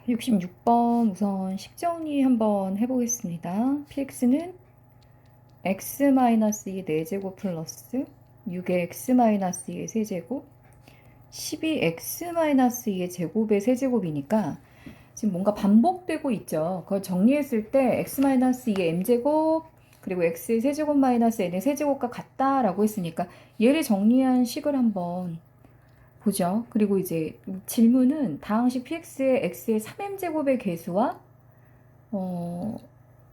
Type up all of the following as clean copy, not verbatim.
66번 우선 식정리 한번 해보겠습니다. px는 x-2의 4제곱 플러스 6의 x-2의 세제곱 12x-2의 제곱의 세제곱이니까 지금 뭔가 반복되고 있죠. 그걸 정리했을 때 x-2의 m제곱 그리고 x의 세제곱 마이너스 n의 세제곱과 같다라고 했으니까 얘를 정리한 식을 한번 보죠. 그리고 이제 질문은 다항식 px의 x의 3m제곱의 개수와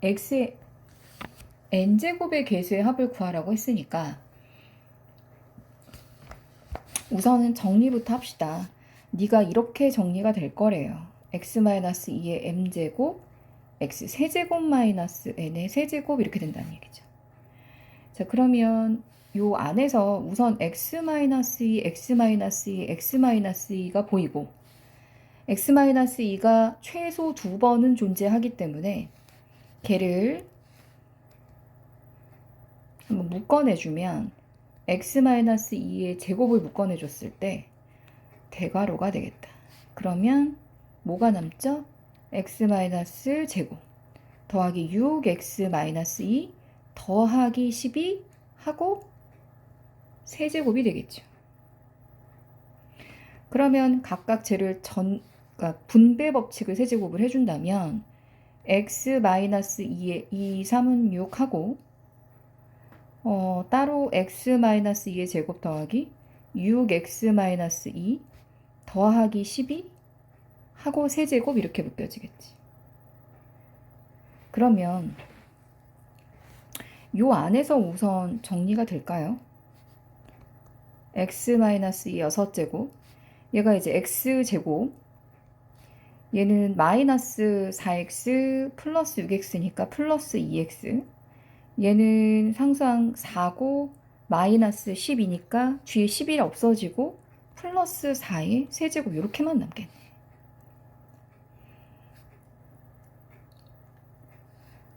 x의 n제곱의 개수의 합을 구하라고 했으니까 우선은 정리부터 합시다. 네가 이렇게 정리가 될 거래요. x-2의 m제곱 x 세제곱 마이너스 n의 세제곱 이렇게 된다는 얘기죠. 자, 그러면 요 안에서 우선 x-2, x-2, x-2가 보이고 x-2가 최소 2번은 존재하기 때문에 걔를 한번 묶어내주면 x-2의 제곱을 묶어내줬을 때 대괄호가 되겠다. 그러면 뭐가 남죠? x-제곱 더하기 6x-2 더하기 12 하고 세제곱이 되겠죠. 그러면 각각 쟤를 그러니까 분배 법칙을 세제곱을 해준다면 x-2의 2, 3은 6 하고 따로 x-2의 제곱 더하기 6x-2 더하기 12 하고 세제곱 이렇게 묶여지겠지. 그러면 요 안에서 우선 정리가 될까요? x-2 6제곱 얘가 이제 x제곱 얘는 마이너스 4x 플러스 6x니까 플러스 2x 얘는 항상 4고 마이너스 10이니까 뒤에 11이 없어지고 플러스 4의 세제곱 이렇게만 남겠네.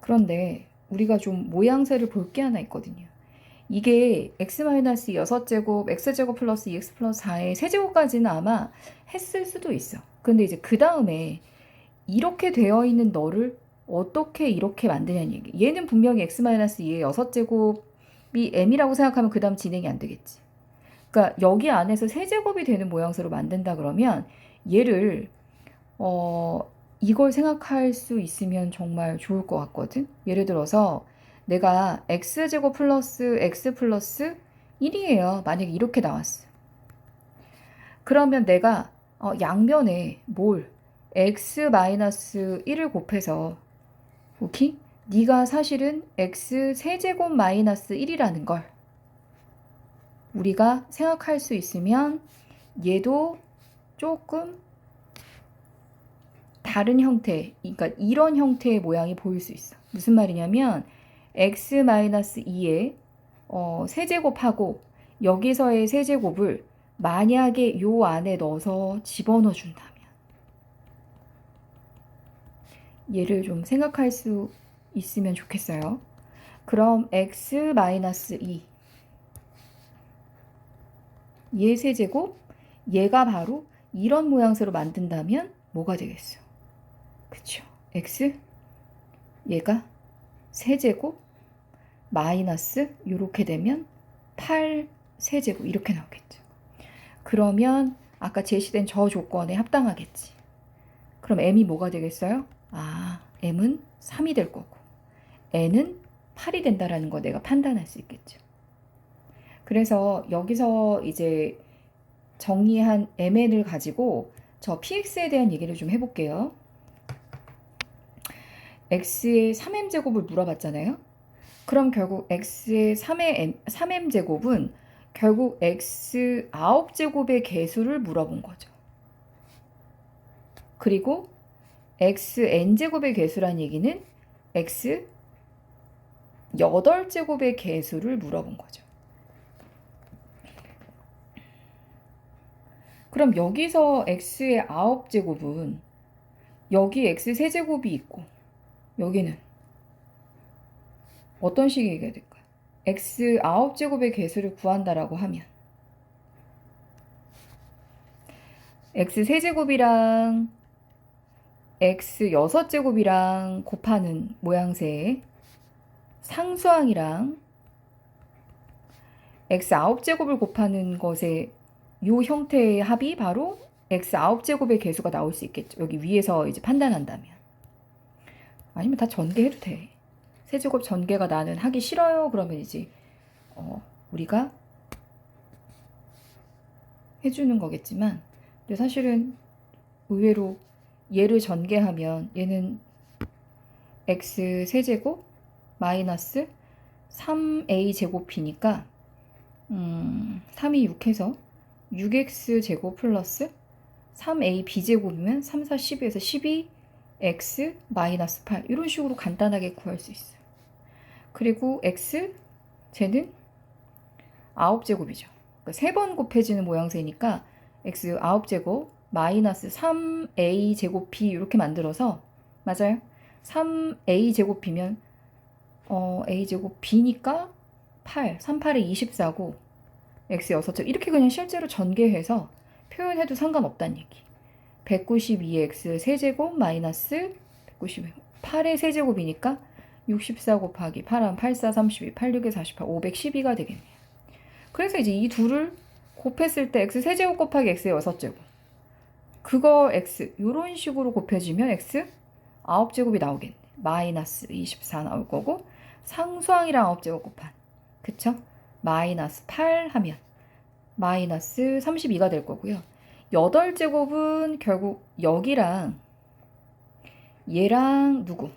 그런데 우리가 좀 모양새를 볼 게 하나 있거든요. 이게 x-6제곱, x제곱 플러스 2x 플러스 4의 세제곱까지는 아마 했을 수도 있어. 근데 이제 그 다음에 이렇게 되어 있는 너를 어떻게 이렇게 만드냐는 얘기. 얘는 분명히 x-2의 6제곱이 m이라고 생각하면 그 다음 진행이 안 되겠지. 그러니까 여기 안에서 세제곱이 되는 모양새로 만든다 그러면 얘를 이걸 생각할 수 있으면 정말 좋을 것 같거든. 예를 들어서 내가 x제곱 플러스 x 플러스 1이에요. 만약에 이렇게 나왔어. 그러면 내가 양변에 뭘 x-1을 곱해서 오케이? 네가 사실은 x 세제곱 마이너스 1이라는 걸 우리가 생각할 수 있으면 얘도 조금 다른 형태, 그러니까 이런 형태의 모양이 보일 수 있어. 무슨 말이냐면 x-2의 세제곱하고 여기서의 세제곱을 만약에 요 안에 넣어서 집어넣어 준다면 얘를 좀 생각할 수 있으면 좋겠어요. 그럼 x-2 얘 세제곱 얘가 바로 이런 모양새로 만든다면 뭐가 되겠어? 그쵸? x 얘가 세제곱 마이너스 이렇게 되면 8 세제곱 이렇게 나오겠죠. 그러면 아까 제시된 저 조건에 합당하겠지. 그럼 m이 뭐가 되겠어요? m은 3이 될 거고 n은 8이 된다라는 거 내가 판단할 수 있겠죠. 그래서 여기서 이제 정리한 mn을 가지고 저 px에 대한 얘기를 좀 해볼게요. x의 3m제곱을 물어봤잖아요. 그럼 결국 x의 3m제곱은 결국 x 9제곱의 개수를 물어본 거죠. 그리고 xn제곱의 개수란 얘기는 x 8제곱의 개수를 물어본 거죠. 그럼 여기서 x의 9제곱은 여기 x 세제곱이 있고 여기는 어떤 식의 얘기가 될까요? x 9제곱의 개수를 구한다라고 하면 x 세제곱이랑 x 6제곱이랑 곱하는 모양새의 상수항이랑 x 9제곱을 곱하는 것의 요 형태의 합이 바로 x 9제곱의 개수가 나올 수 있겠죠. 여기 위에서 이제 판단한다면. 아니면 다 전개해도 돼. 세제곱 전개가 나는 하기 싫어요. 그러면 이제 우리가 해주는 거겠지만, 근데 사실은 의외로 얘를 전개하면 얘는 x 세제곱 마이너스 3a 제곱이니까 3이 6해서 6x 제곱 플러스 3a b제곱이면 3, 4, 12에서 12x 마이너스 8 이런 식으로 간단하게 구할 수 있어요. 그리고 x 쟤는 9제곱이죠. 그러니까 3번 곱해지는 모양새니까 x 9제곱 마이너스 3a 제곱 b 이렇게 만들어서, 맞아요? 3a 제곱이면 a 제곱 b니까 8, 3, 8에 24고 x 6제곱 이렇게 그냥 실제로 전개해서 표현해도 상관없다는 얘기. 192x 세제곱 마이너스 198의 세제곱이니까 64 곱하기 8하면 84, 32, 86에 48, 512가 되겠네요. 그래서 이제 이 둘을 곱했을 때 x 세제곱 곱하기 x의 6제곱, 그거 x 이런 식으로 곱해지면 x 9제곱이 나오겠네. 마이너스 24 나올 거고, 상수항이랑 9제곱 곱한, 그쵸? 마이너스 8 하면 마이너스 32가 될 거고요. 8제곱은 결국 여기랑 얘랑 누구?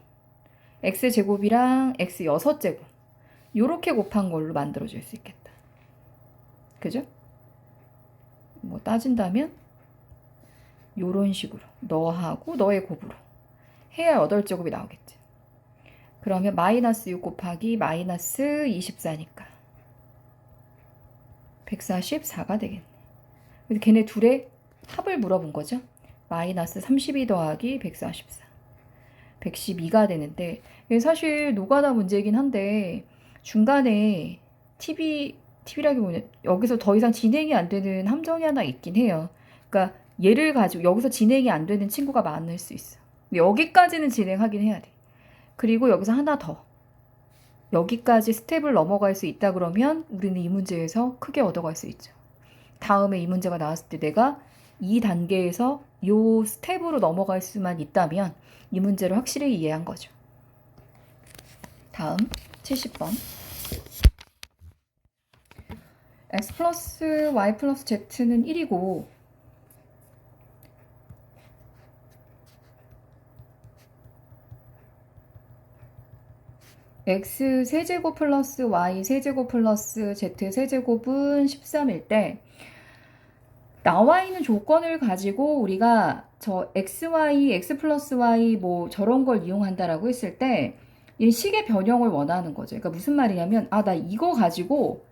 x제곱이랑 x 6제곱 요렇게 곱한 걸로 만들어줄 수 있겠다. 그죠? 뭐 따진다면 요런 식으로 너하고 너의 곱으로 해야 8제곱이 나오겠지. 그러면 마이너스 6 곱하기 마이너스 24니까 144가 되겠네. 그래서 걔네 둘의 합을 물어본 거죠. 마이너스 32 더하기 144 112가 되는데, 사실 노가다 문제이긴 한데 중간에 TV라기보다는 여기서 더 이상 진행이 안 되는 함정이 하나 있긴 해요. 그러니까 얘를 가지고 여기서 진행이 안 되는 친구가 많을 수 있어. 여기까지는 진행하긴 해야 돼. 그리고 여기서 하나 더, 여기까지 스텝을 넘어갈 수 있다 그러면 우리는 이 문제에서 크게 얻어갈 수 있죠. 다음에 이 문제가 나왔을 때 내가 이 단계에서 요 스텝으로 넘어갈 수만 있다면 이 문제를 확실히 이해한 거죠. 다음 70번. x 플러스 y 플러스 z는 1이고 x 세제곱 플러스 y 세제곱 플러스 z 세제곱은 13일 때 나와 있는 조건을 가지고 우리가 저 xy, x 플러스 y 뭐 저런 걸 이용한다라고 했을 때 이 식의 변형을 원하는 거죠. 그러니까 무슨 말이냐면, 나 이거 가지고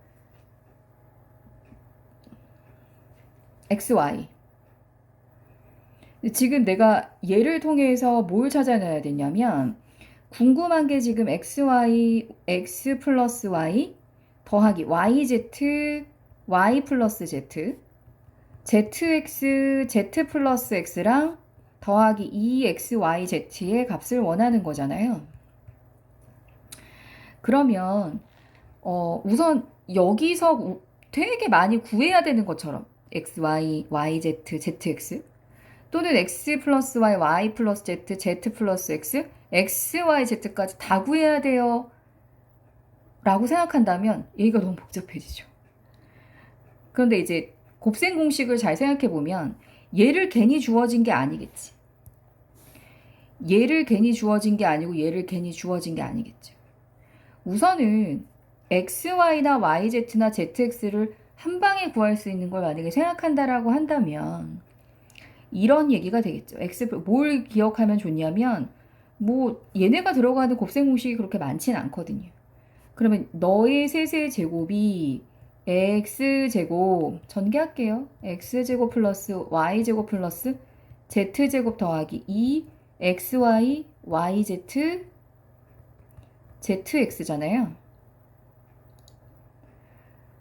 xy, 지금 내가 얘를 통해서 뭘 찾아내야 되냐면, 궁금한 게 지금 xy, x 플러스 y 더하기 yz, y 플러스 z, zx, z 플러스 x랑 더하기 2xyz의 값을 원하는 거잖아요. 그러면 우선 여기서 되게 많이 구해야 되는 것처럼 x, y, yz, zx 또는 x 플러스 y, y 플러스 z, z 플러스 x, x, y, z까지 다 구해야 돼요 라고 생각한다면 얘가 너무 복잡해지죠. 그런데 이제 곱셈 공식을 잘 생각해 보면 얘를 괜히 주어진 게 아니겠지. 얘를 괜히 주어진 게 아니고 얘를 괜히 주어진 게 아니겠죠. 우선은 xy나 yz나 zx를 한 방에 구할 수 있는 걸 만약에 생각한다라고 한다면 이런 얘기가 되겠죠. 뭘 기억하면 좋냐면, 뭐 얘네가 들어가는 곱셈 공식이 그렇게 많지는 않거든요. 그러면 너의 셋의 제곱이 x제곱 전개할게요. x제곱 플러스 y제곱 플러스 z제곱 더하기 2xy yz zx잖아요.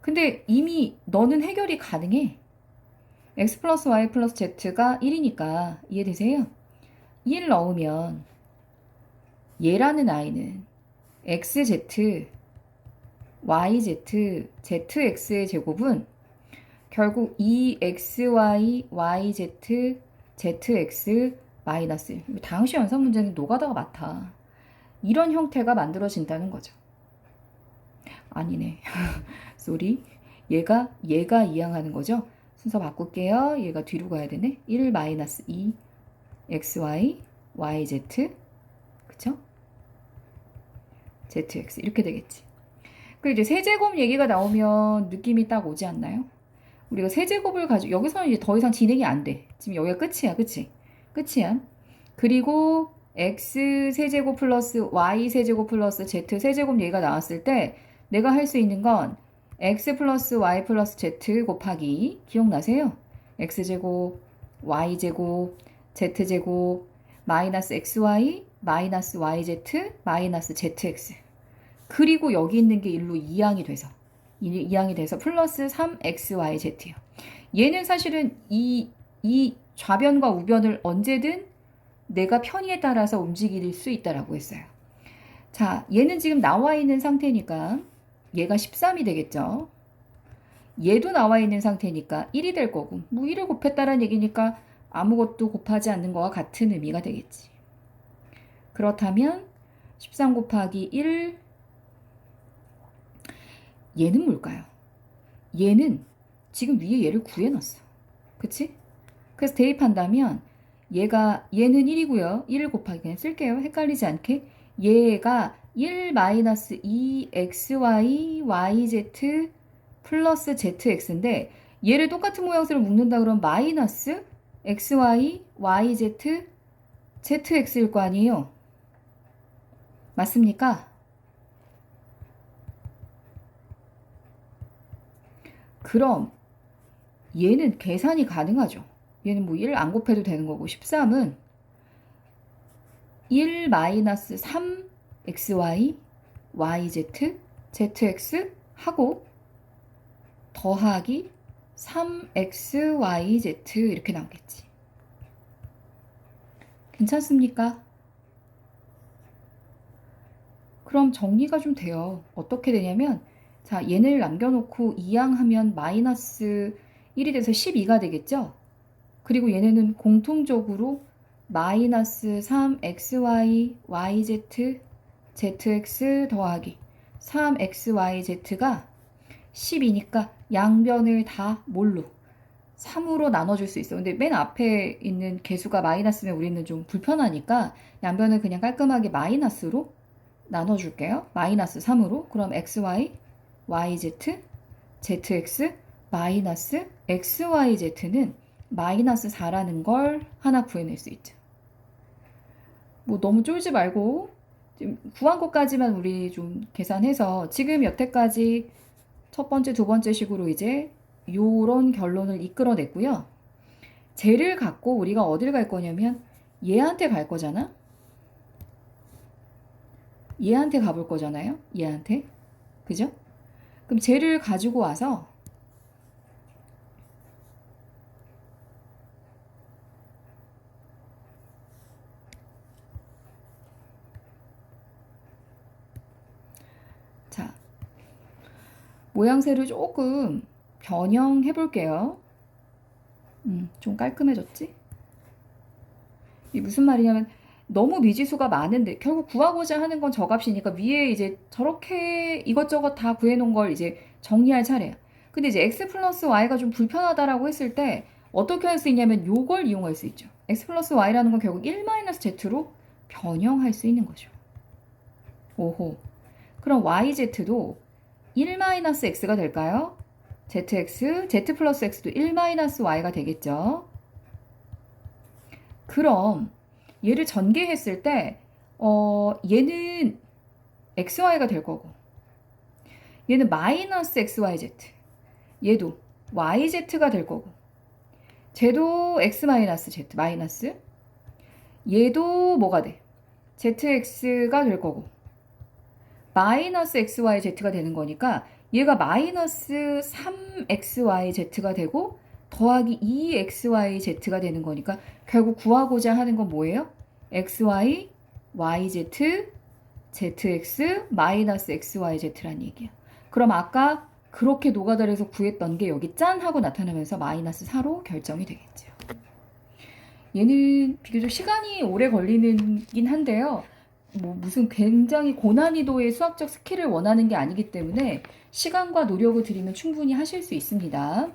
근데 이미 너는 해결이 가능해. x 플러스 y 플러스 z가 1이니까 이해되세요? 1 넣으면 얘라는 아이는 xz, yz, zx의 제곱은 결국 2xy, yz, zx 마이너스 1. 다항식 연산 문제는 노가다가 많다. 이런 형태가 만들어진다는 거죠. 아니네. 쏘리. 얘가 이항하는 거죠. 순서 바꿀게요. 얘가 뒤로 가야 되네. 1 마이너스 2 xy, yz, 그쵸? zx 이렇게 되겠지. 그리고 이제 세제곱 얘기가 나오면 느낌이 딱 오지 않나요? 우리가 세제곱을 가지고 여기서는 이제 더 이상 진행이 안 돼. 지금 여기가 끝이야, 그치? 끝이야. 그리고 x 세제곱 플러스 y 세제곱 플러스 z 세제곱 얘기가 나왔을 때 내가 할 수 있는 건 x 플러스 y 플러스 z 곱하기 기억나세요? x제곱, y제곱, z제곱, 마이너스 xy, 마이너스 yz, 마이너스 zx. 그리고 여기 있는 게 1로 이항이 돼서 플러스 3xyz요. 얘는 사실은 이 좌변과 우변을 언제든 내가 편의에 따라서 움직일 수 있다라고 했어요. 자, 얘는 지금 나와 있는 상태니까 얘가 13이 되겠죠. 얘도 나와 있는 상태니까 1이 될 거고, 뭐 1을 곱했다는 얘기니까 아무것도 곱하지 않는 거와 같은 의미가 되겠지. 그렇다면 13 곱하기 1, 얘는 뭘까요? 얘는 지금 위에 얘를 구해놨어. 그치? 그래서 대입한다면 얘는 1이고요. 1을 곱하기 그냥 쓸게요. 헷갈리지 않게. 얘가 1 마이너스 2xy yz 플러스 zx인데 얘를 똑같은 모양새로 묶는다 그러면 마이너스 xy yz zx일 거 아니에요. 맞습니까? 그럼 얘는 계산이 가능하죠. 얘는 뭐 1 안 곱해도 되는 거고 13은 1 마이너스 3 xy yz zx 하고 더하기 3xyz 이렇게 나오겠지. 괜찮습니까? 그럼 정리가 좀 돼요. 어떻게 되냐면 자, 얘를 남겨놓고 이항하면 마이너스 1이 돼서 12가 되겠죠? 그리고 얘네는 공통적으로 마이너스 3xy yz zx 더하기 3xyz가 10이니까 양변을 다 뭘로? 3으로 나눠줄 수 있어. 근데 맨 앞에 있는 개수가 마이너스면 우리는 좀 불편하니까 양변을 그냥 깔끔하게 마이너스로 나눠줄게요. 마이너스 3으로. 그럼 xy, yz, zx, 마이너스 xyz는 마이너스 4라는 걸 하나 구해낼 수 있죠. 뭐 너무 쫄지 말고 지금 구한 것까지만 우리 좀 계산해서 지금 여태까지 첫 번째, 두 번째 식으로 이제 요런 결론을 이끌어냈고요. 쟤를 갖고 우리가 어딜 갈 거냐면 얘한테 갈 거잖아. 얘한테 가볼 거잖아요. 얘한테. 그죠? 그럼 쟤를 가지고 와서 자, 모양새를 조금 변형해 볼게요. 좀 깔끔해졌지? 이게 무슨 말이냐면 너무 미지수가 많은데 결국 구하고자 하는 건 저 값이니까 위에 이제 저렇게 이것저것 다 구해놓은 걸 이제 정리할 차례야. 근데 이제 x 플러스 y가 좀 불편하다라고 했을 때 어떻게 할 수 있냐면 요걸 이용할 수 있죠. x 플러스 y라는 건 결국 1-z로 변형할 수 있는 거죠. 오호. 그럼 yz도 1-x가 될까요? zx, z 플러스 x도 1-y가 되겠죠. 그럼 얘를 전개했을 때 얘는 xy가 될 거고 얘는 마이너스 xyz 얘도 yz가 될 거고 쟤도 x 마이너스 z 마이너스 얘도 뭐가 돼? zx가 될 거고 마이너스 xyz가 되는 거니까 얘가 마이너스 3xyz가 되고 더하기 2xyz가 되는 거니까 결국 구하고자 하는 건 뭐예요? xy, yz, zx, 마이너스 xyz란 얘기야. 그럼 아까 그렇게 노가다에서 구했던 게 여기 짠 하고 나타나면서 마이너스 4로 결정이 되겠죠. 얘는 비교적 시간이 오래 걸리긴 한데요. 뭐 무슨 굉장히 고난이도의 수학적 스킬을 원하는 게 아니기 때문에 시간과 노력을 들이면 충분히 하실 수 있습니다.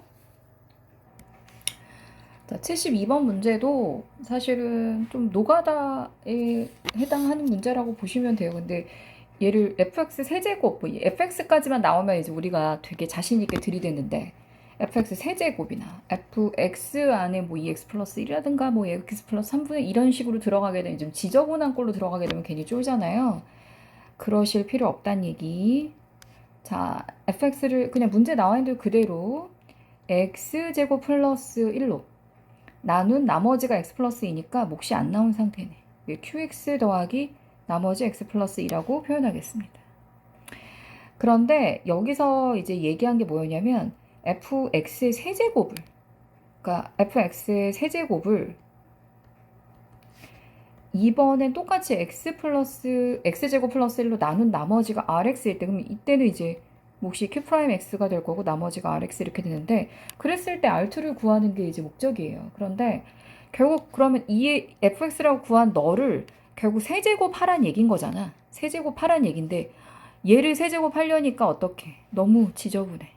자, 72번 문제도 사실은 좀 노가다에 해당하는 문제라고 보시면 돼요. 근데 얘를 fx 세제곱, fx까지만 나오면 이제 우리가 되게 자신 있게 들이대는데 fx 세제곱이나 fx 안에 뭐 2x 플러스 1이라든가 뭐 x 플러스 3분의 이런 식으로 들어가게 되면 좀 지저분한 꼴로 들어가게 되면 괜히 쫄잖아요. 그러실 필요 없다는 얘기. 자, fx를 그냥 문제 나와 있는 그대로 x제곱 플러스 1로 나눈 나머지가 x 플러스 2니까 몫이 안 나온 상태네. qx 더하기 나머지 x 플러스 2라고 표현하겠습니다. 그런데 여기서 이제 얘기한 게 뭐였냐면 fx의 세제곱을, 그러니까 fx의 세제곱을 이번엔 똑같이 x제곱 플러스 1로 나눈 나머지가 rx일 때, 그럼 이때는 이제 몫이 q'x가 될 거고 나머지가 rx 이렇게 되는데, 그랬을 때 r2를 구하는 게 이제 목적이에요. 그런데 결국 그러면 이 fx라고 구한 너를 결국 세제곱 하란 얘기인 거잖아. 세제곱 하란 얘기인데 얘를 세제곱 하려니까 어떡해. 너무 지저분해.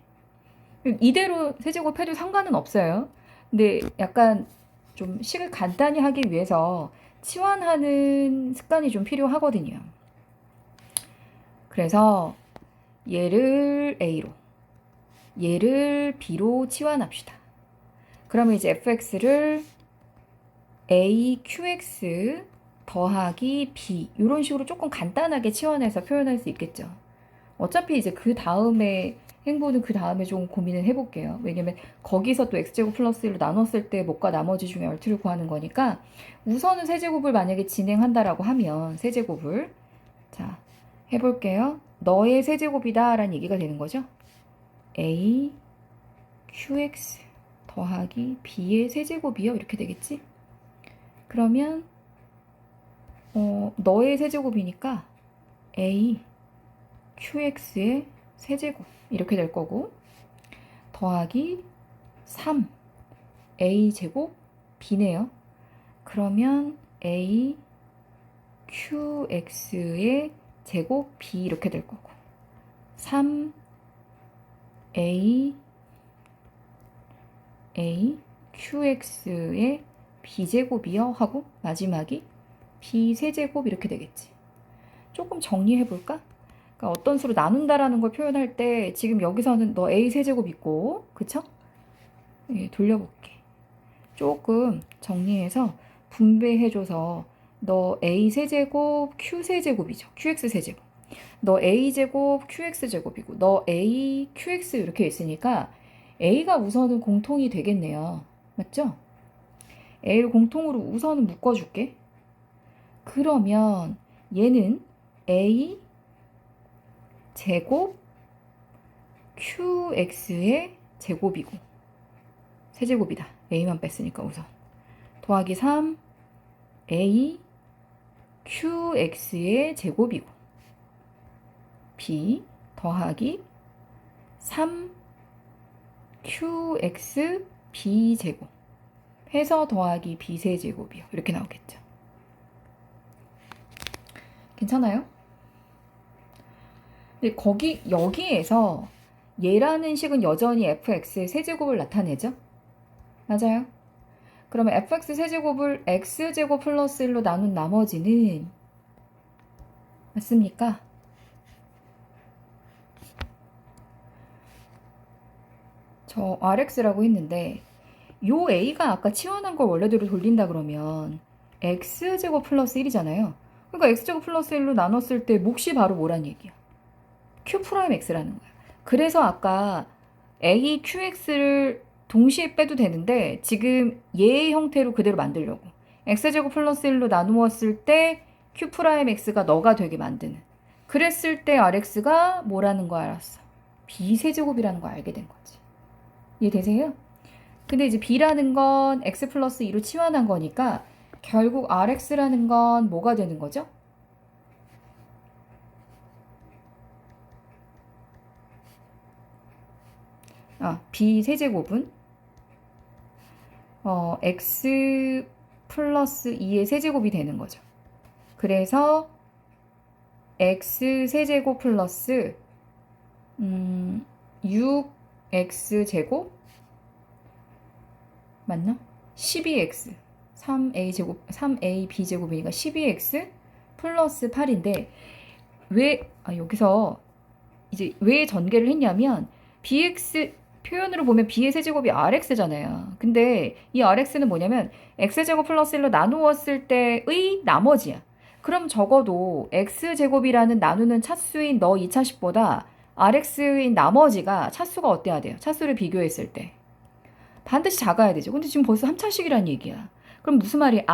이대로 세제곱 해도 상관은 없어요. 근데 약간 좀 식을 간단히 하기 위해서 치환하는 습관이 좀 필요하거든요. 그래서 얘를 A로, 얘를 B로 치환합시다. 그러면 이제 fx를 AQX 더하기 B 이런 식으로 조금 간단하게 치환해서 표현할 수 있겠죠. 어차피 이제 그 다음에 행보는 그 다음에 좀 고민을 해볼게요. 왜냐면 거기서 또 x제곱 플러스 1로 나눴을 때 몫과 나머지 중에 얼투를 구하는 거니까 우선은 세제곱을 만약에 진행한다라고 하면 세제곱을 자 해볼게요. 너의 세제곱이다 라는 얘기가 되는 거죠. a qx 더하기 b의 세제곱이요 이렇게 되겠지. 그러면 너의 세제곱이니까 a qx의 세제곱 이렇게 될 거고 더하기 3 a제곱 b네요. 그러면 a qx의 제곱 b 이렇게 될 거고 3 a qx의 b제곱이요 하고 마지막이 b세제곱 이렇게 되겠지. 조금 정리해 볼까? 그러니까 어떤 수로 나눈다라는 걸 표현할 때 지금 여기서는 너 a 세제곱 있고 그쵸? 예, 돌려볼게. 조금 정리해서 분배해줘서 너 a 세제곱 q 세제곱이죠. qx 세제곱. 너 a 제곱 qx 제곱이고 너 a qx 이렇게 있으니까 a가 우선은 공통이 되겠네요. 맞죠? a를 공통으로 우선은 묶어줄게. 그러면 얘는 a 제곱 qx의 제곱이고 세제곱이다. a만 뺐으니까 우선 더하기 3 a qx의 제곱이고 b 더하기 3 qx b제곱 해서 더하기 b세제곱이요. 이렇게 나오겠죠. 괜찮아요? 근데 여기에서 얘라는 식은 여전히 fx의 세제곱을 나타내죠? 맞아요? 그러면 fx 세제곱을 x제곱 플러스 1로 나눈 나머지는 맞습니까? 저 rx라고 했는데 요 a가 아까 치환한 걸 원래대로 돌린다 그러면 x제곱 플러스 1이잖아요. 그러니까 x제곱 플러스 1로 나눴을 때 몫이 바로 뭐란 얘기야? q'x라는 거야. 그래서 아까 a qx를 동시에 빼도 되는데 지금 얘의 형태로 그대로 만들려고 x제곱 플러스 1로 나누었을 때 q'x가 너가 되게 만드는 그랬을 때 rx가 뭐라는 거 알았어? b세제곱이라는 거 알게 된 거지. 이해되세요? 근데 이제 b라는 건 x 플러스 2로 치환한 거니까 결국 Rx라는 건 뭐가 되는 거죠? B 세제곱은 x 플러스 2의 세제곱이 되는 거죠. 그래서 x 세제곱 플러스 6x 제곱 맞나? 12x 3a 제곱 3ab 제곱이니까 12x 플러스 8인데 왜 여기서 이제 왜 전개를 했냐면 bx 표현으로 보면 b의 세제곱이 rx잖아요. 근데 이 rx는 뭐냐면 x제곱 플러스 1로 나누었을 때의 나머지야. 그럼 적어도 x제곱이라는 나누는 차수인 너 2차식보다 rx인 나머지가 차수가 어때야 돼요? 차수를 비교했을 때 반드시 작아야 되죠. 근데 지금 벌써 3차식이란 얘기야. 그럼 무슨 말이야?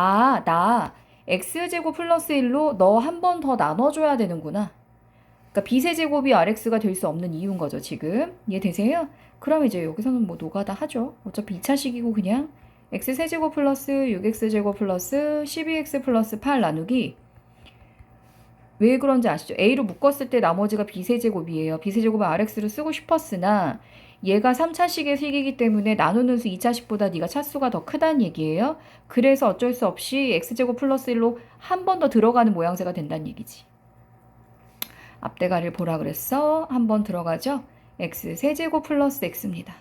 나 x제곱 플러스 1로 너 한 번 더 나눠줘야 되는구나. 그러니까 b세제곱이 rx가 될 수 없는 이유인 거죠, 지금. 이해되세요? 그럼 이제 여기서는 뭐 노가다 하죠. 어차피 2차식이고 그냥 x세제곱 플러스 6x제곱 플러스 12x 플러스 8 나누기 왜 그런지 아시죠? a로 묶었을 때 나머지가 b세제곱이에요. b세제곱은 rx를 쓰고 싶었으나 얘가 3차식의 식이기 때문에 나누는 수 2차식보다 네가 차수가 더 크다는 얘기예요. 그래서 어쩔 수 없이 x제곱 플러스 1로 한 번 더 들어가는 모양새가 된다는 얘기지. 앞대가리를 보라 그랬어. 한 번 들어가죠. x 세제곱 플러스 x입니다.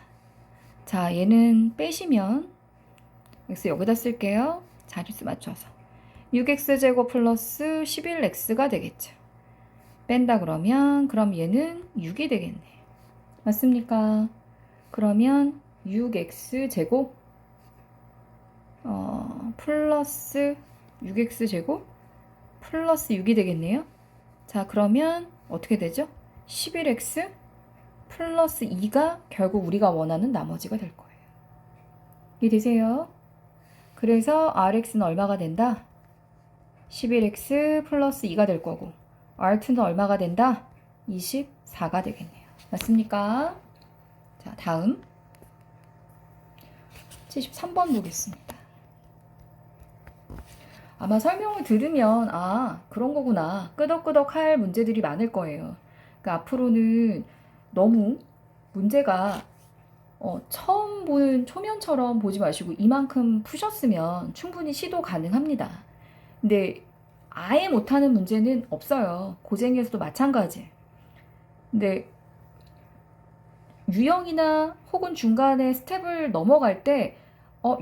자, 얘는 빼시면 x 여기다 쓸게요. 자릿수 맞춰서 6x제곱 플러스 11x가 되겠죠. 뺀다 그럼 얘는 6이 되겠네요. 맞습니까? 그러면 6x제곱 플러스 6x제곱 플러스 6이 되겠네요. 자, 그러면 어떻게 되죠? 11x 플러스 2가 결국 우리가 원하는 나머지가 될 거예요. 이해되세요? 그래서 rx는 얼마가 된다? 11x 플러스 2가 될 거고 r2는 얼마가 된다? 24가 되겠네요. 맞습니까? 자, 다음 73번 보겠습니다. 아마 설명을 들으면 그런 거구나 끄덕끄덕 할 문제들이 많을 거예요. 그러니까 앞으로는 너무 문제가 처음 보는 초면처럼 보지 마시고 이만큼 푸셨으면 충분히 시도 가능합니다. 근데 아예 못하는 문제는 없어요. 고쟁이에서도 마찬가지. 근데 유형이나 혹은 중간에 스텝을 넘어갈 때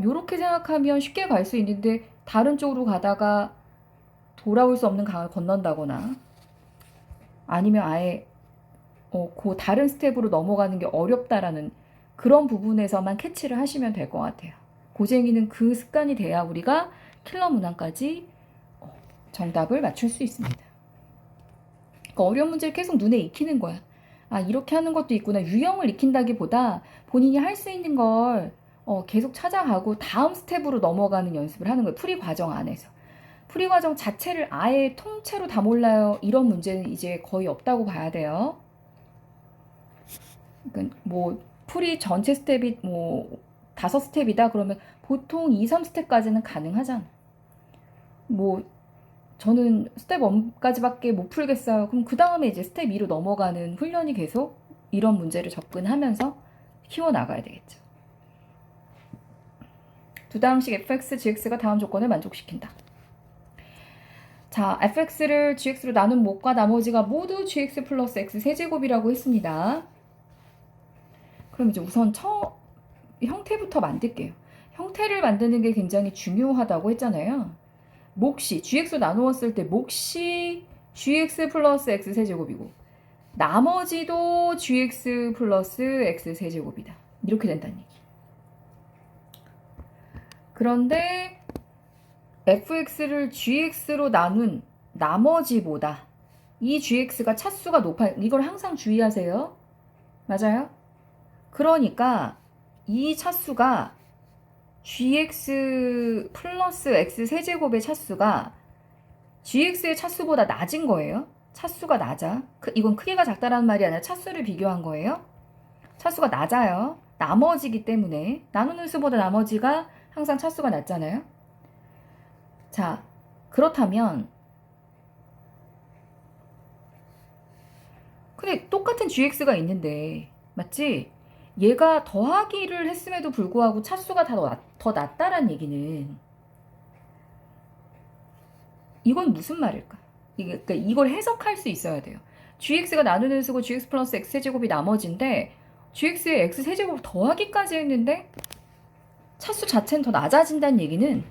요렇게 생각하면 쉽게 갈 수 있는데 다른 쪽으로 가다가 돌아올 수 없는 강을 건넌다거나 아니면 아예 그 다른 스텝으로 넘어가는 게 어렵다라는 그런 부분에서만 캐치를 하시면 될 것 같아요. 고쟁이는 그 습관이 돼야 우리가 킬러 문항까지 정답을 맞출 수 있습니다. 그러니까 어려운 문제를 계속 눈에 익히는 거야. 이렇게 하는 것도 있구나. 유형을 익힌다기보다 본인이 할 수 있는 걸 계속 찾아가고 다음 스텝으로 넘어가는 연습을 하는 거예요. 풀이 과정 안에서. 풀이 과정 자체를 아예 통째로 다 몰라요. 이런 문제는 이제 거의 없다고 봐야 돼요. 그러니까 뭐 풀이 전체 스텝이 뭐 5스텝이다 그러면 보통 2, 3스텝까지는 가능하잖아. 뭐 저는 스텝 1까지밖에 못 풀겠어요. 그럼 그 다음에 이제 스텝 2로 넘어가는 훈련이 계속 이런 문제를 접근하면서 키워나가야 되겠죠. 두 다음식 fx, gx가 다음 조건을 만족시킨다. 자, fx를 gx로 나눈 못과 나머지가 모두 gx 플러스 x 세제곱이라고 했습니다. 그럼 이제 우선 형태부터 만들게요. 형태를 만드는 게 굉장히 중요하다고 했잖아요. 몫이 gx로 나누었을 때 몫이 gx 플러스 x 세제곱이고 나머지도 gx 플러스 x 세제곱이다. 이렇게 된다는 얘기. 그런데 fx를 gx로 나눈 나머지보다 이 gx가 차수가 높아요. 이걸 항상 주의하세요. 맞아요? 그러니까 이 차수가 gx 플러스 x 세제곱의 차수가 gx의 차수보다 낮은 거예요. 차수가 낮아. 이건 크기가 작다라는 말이 아니라 차수를 비교한 거예요. 차수가 낮아요. 나머지기 때문에 나누는 수보다 나머지가 항상 차수가 낮잖아요. 자, 그렇다면 근데 똑같은 gx가 있는데 맞지? 얘가 더하기를 했음에도 불구하고 차수가 더 낮다란 얘기는 이건 무슨 말일까? 그러니까 이걸 해석할 수 있어야 돼요. gx가 나누는 수고 gx 플러스 x제곱이 나머지인데 gx에 x세제곱 더하기까지 했는데 차수 자체는 더 낮아진다는 얘기는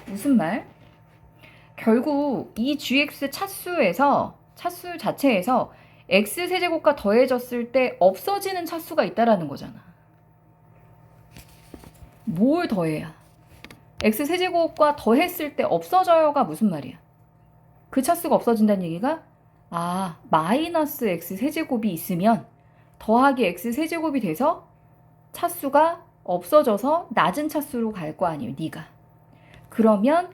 무슨 말? 결국 이 gx 차수 자체에서 x세제곱과 더해졌을 때 없어지는 차수가 있다라는 거잖아. 뭘 더해야? x세제곱과 더했을 때 없어져요가 무슨 말이야? 그 차수가 없어진다는 얘기가 마이너스 x세제곱이 있으면 더하기 x세제곱이 돼서 차수가 없어져서 낮은 차수로 갈 거 아니에요, 네가. 그러면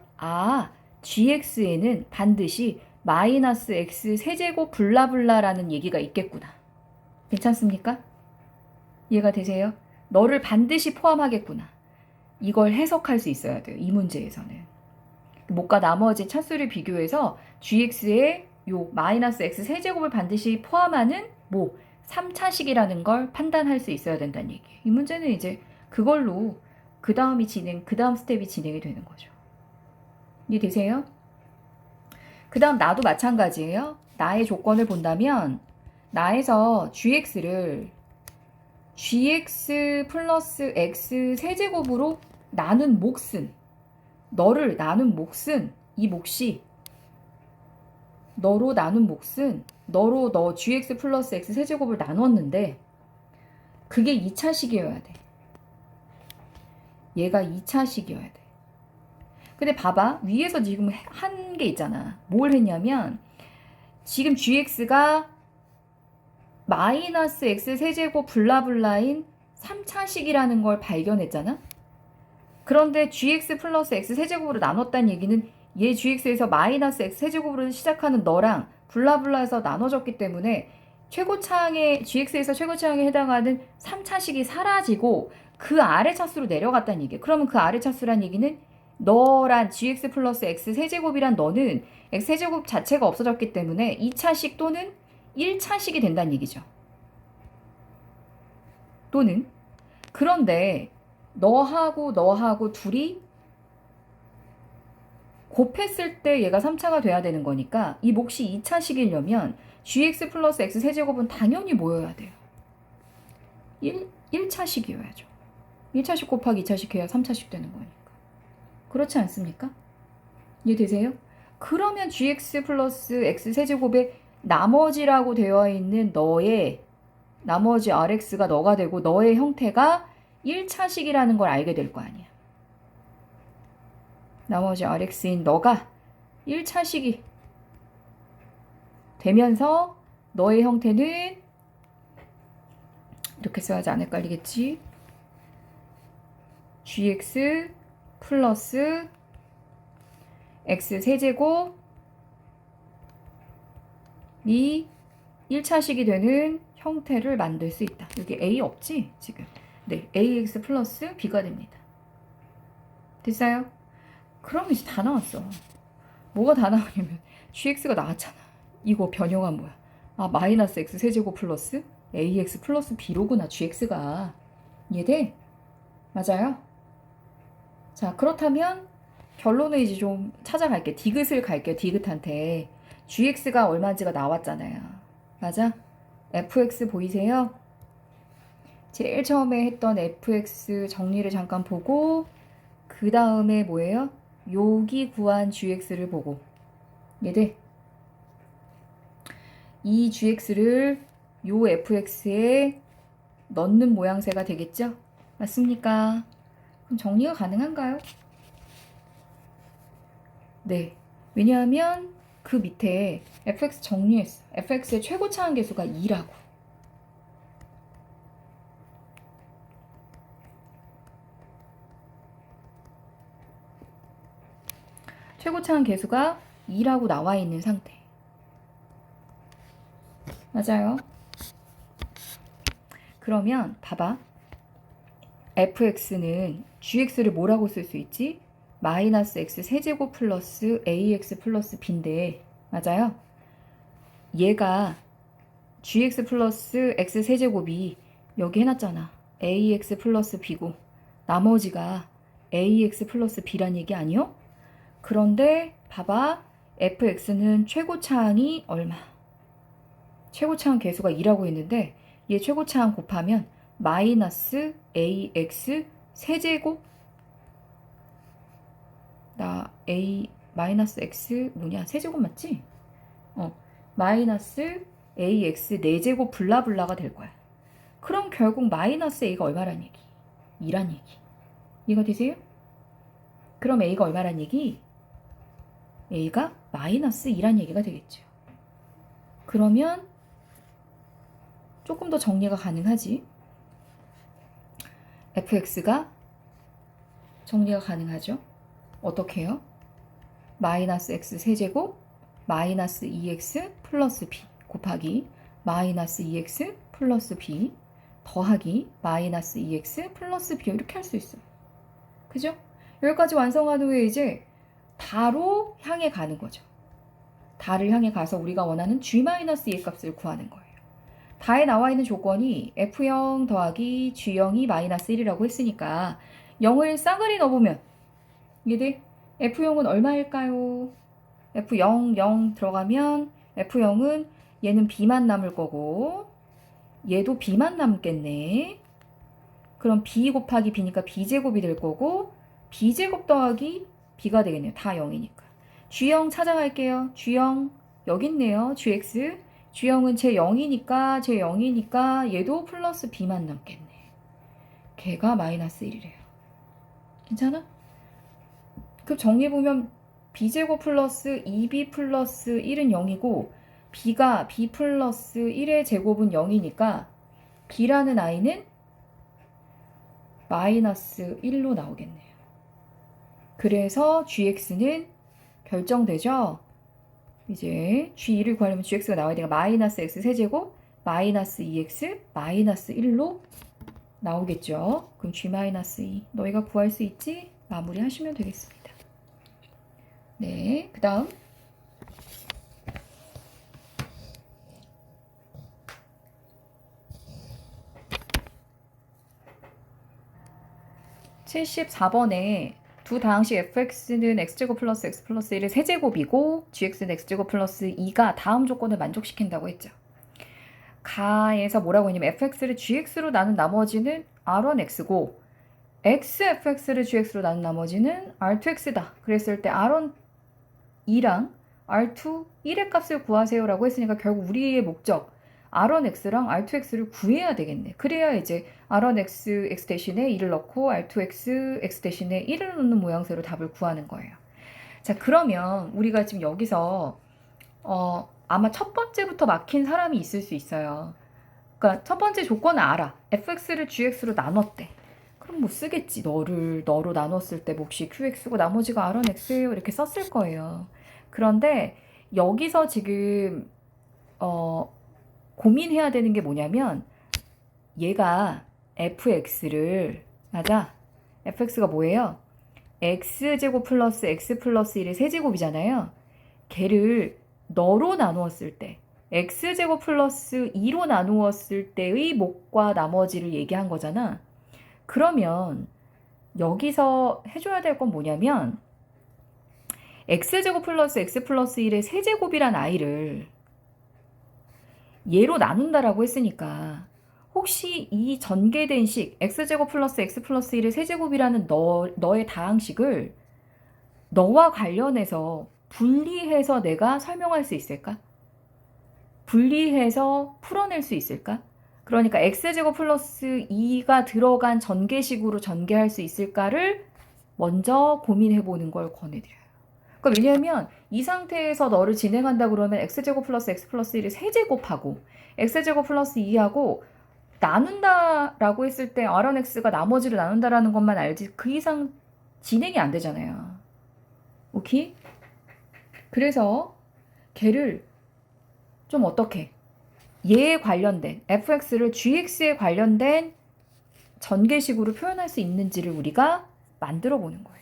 gx에는 반드시 마이너스 x세제곱 블라블라라는 얘기가 있겠구나. 괜찮습니까? 이해가 되세요? 너를 반드시 포함하겠구나. 이걸 해석할 수 있어야 돼요, 이 문제에서는. 뭐가 나머지 차수를 비교해서 gx의 요 마이너스 x세제곱을 반드시 포함하는 3차식이라는 걸 판단할 수 있어야 된다는 얘기예요. 이 문제는 이제 그걸로 그 다음 스텝이 진행이 되는 거죠. 이해되세요? 그 다음 나도 마찬가지예요. 나의 조건을 본다면 나에서 gx를 gx 플러스 x 세제곱으로 나눈 몫은 너로 너 gx 플러스 x 세제곱을 나눴는데 그게 2차식이어야 돼. 얘가 2차식이어야 돼. 근데 봐봐. 위에서 지금 한 게 있잖아. 뭘 했냐면 지금 gx가 마이너스 x세제곱 블라블라인 3차식이라는 걸 발견했잖아. 그런데 gx 플러스 x세제곱으로 나눴다는 얘기는 얘 gx에서 마이너스 x세제곱으로 시작하는 너랑 블라블라에서 나눠졌기 때문에 gx에서 최고차항에 해당하는 3차식이 사라지고 그 아래 차수로 내려갔다는 얘기야. 그러면 그 아래 차수란 얘기는 너란 gx 플러스 x세제곱이란 너는 x세제곱 자체가 없어졌기 때문에 2차식 또는 1차식이 된다는 얘기죠. 또는 그런데 너하고 둘이 곱했을 때 얘가 3차가 돼야 되는 거니까 이 몫이 2차식이려면 gx 플러스 x세제곱은 당연히 뭐여야 돼요? 1차식이어야죠. 1차식 곱하기 2차식 해야 3차식 되는 거니까. 그렇지 않습니까? 이해되세요? 그러면 gx 플러스 x세제곱의 나머지라고 되어 있는 너의 나머지 rx가 너가 되고 너의 형태가 1차식이라는 걸 알게 될 거 아니야. 나머지 rx인 너가 1차식이 되면서 너의 형태는 이렇게 써야지 안 헷갈리겠지? gx 플러스 x세제곱이 1차식이 되는 형태를 만들 수 있다. 여기 a 없지? 지금. 네, ax 플러스 b가 됩니다. 됐어요? 그럼 이제 다 나왔어. 뭐가 다 나오냐면 gx가 나왔잖아. 이거 변형한 뭐야? 마이너스 x세제곱 플러스 ax 플러스 b로구나, gx가. 이해돼? 맞아요? 자, 그렇다면 결론을 이제 좀 찾아갈게. 디귿을 갈게요. 디귿한테. gx가 얼마인지가 나왔잖아요. 맞아? fx 보이세요? 제일 처음에 했던 fx 정리를 잠깐 보고 그 다음에 뭐예요? 여기 구한 gx를 보고 얘들 이 gx를 요 fx에 넣는 모양새가 되겠죠? 맞습니까? 그럼 정리가 가능한가요? 네. 왜냐하면 그 밑에 fx 정리했어. fx의 최고차항 계수가 2라고. 최고차항 계수가 2라고 나와 있는 상태. 맞아요. 그러면 봐봐. fx는 gx를 뭐라고 쓸 수 있지? 마이너스 x 세제곱 플러스 ax 플러스 b인데 맞아요? 얘가 gx 플러스 x 세제곱이 여기 해놨잖아. ax 플러스 b고 나머지가 ax 플러스 b란 얘기 아니요? 그런데 봐봐. fx는 최고차항이 얼마? 최고차항 계수가 2라고 했는데 얘 최고차항 곱하면 마이너스 ax 세제곱 나 a 마이너스 x 뭐냐? 세제곱 맞지? 마이너스 ax 4제곱 블라블라가 될 거야. 그럼 결국 마이너스 a가 얼마란 얘기? 2란 얘기. 이해가 되세요? 그럼 a가 얼마란 얘기? a가 마이너스 2란 얘기가 되겠죠. 그러면 조금 더 정리가 가능하지. fx가 정리가 가능하죠. 어떻게 해요? 마이너스 x 세제곱 마이너스 2x 플러스 b 곱하기 마이너스 2x 플러스 b 더하기 마이너스 2x 플러스 b 이렇게 할 수 있어요. 그죠? 여기까지 완성한 후에 이제 다로 향해 가는 거죠. 다를 향해 가서 우리가 원하는 g-2의 값을 구하는 거예요. 다에 나와 있는 조건이 f0 더하기 g0이 마이너스 1이라고 했으니까 0을 싸그리 넣어보면 이게 f0은 얼마일까요? f0, 0 들어가면 f0은 얘는 b만 남을 거고 얘도 b만 남겠네. 그럼 b 곱하기 b니까 b제곱이 될 거고 b제곱 더하기 b가 되겠네요. 다 0이니까. g0 찾아갈게요. g0 여기 있네요. gx g0은 제 0이니까 얘도 플러스 b만 남겠네. 걔가 마이너스 1이래요. 괜찮아? 그럼 정리해보면 b제곱 플러스 2b 플러스 1은 0이고 b가 b 플러스 1의 제곱은 0이니까 b라는 아이는 마이너스 1로 나오겠네요. 그래서 gx는 결정되죠? 이제 g2를 구하려면 gx가 나와야 되니까 마이너스 x 세제곱 마이너스 2x 마이너스 1로 나오겠죠. 그럼 g-2 너희가 구할 수 있지? 마무리 하시면 되겠습니다. 네, 그 다음 74번에 두 다항식 fx는 x제곱 플러스 x 플러스 1의 세제곱이고 gx는 x제곱 플러스 2가 다음 조건을 만족시킨다고 했죠. 가에서 뭐라고 했냐면 fx를 gx로 나눈 나머지는 r1x고 xfx를 gx로 나눈 나머지는 r2x다. 그랬을 때 r1 2랑 r2 1의 값을 구하세요 라고 했으니까 결국 우리의 목적 r1x랑 r2x를 구해야 되겠네. 그래야 이제 r1x x 대신에 2를 넣고 r2x x 대신에 1을 넣는 모양새로 답을 구하는 거예요. 자, 그러면 우리가 지금 여기서 아마 첫 번째부터 막힌 사람이 있을 수 있어요. 그러니까 첫 번째 조건은 알아. fx를 gx로 나눴대. 그럼 못 쓰겠지. 너로 나눴을 때 몫이 qx고 나머지가 r1x예요. 이렇게 썼을 거예요. 그런데 여기서 지금 고민해야 되는 게 뭐냐면 얘가 fx를 맞아? fx가 뭐예요? x제곱 플러스 x 플러스 1의 세제곱이잖아요. 걔를 너로 나누었을 때 x제곱 플러스 2로 나누었을 때의 몫과 나머지를 얘기한 거잖아. 그러면 여기서 해줘야 될 건 뭐냐면 x제곱 플러스 x 플러스 1의 세제곱이란 아이를 얘로 나눈다라고 했으니까 혹시 이 전개된 식 x제곱 플러스 x 플러스 1의 세제곱이라는 너의 다항식을 너와 관련해서 분리해서 내가 설명할 수 있을까? 분리해서 풀어낼 수 있을까? 그러니까 x제곱 플러스 2가 들어간 전개식으로 전개할 수 있을까를 먼저 고민해보는 걸 권해드려요. 그러니까 왜냐하면 이 상태에서 너를 진행한다 그러면 x제곱 플러스 x 플러스 1을 세제곱하고 x제곱 플러스 2하고 나눈다라고 했을 때 r1x가 나머지를 나눈다라는 것만 알지 그 이상 진행이 안 되잖아요. 오케이? 그래서 걔를 좀 어떻게 얘에 관련된 fx를 gx에 관련된 전개식으로 표현할 수 있는지를 우리가 만들어 보는 거예요.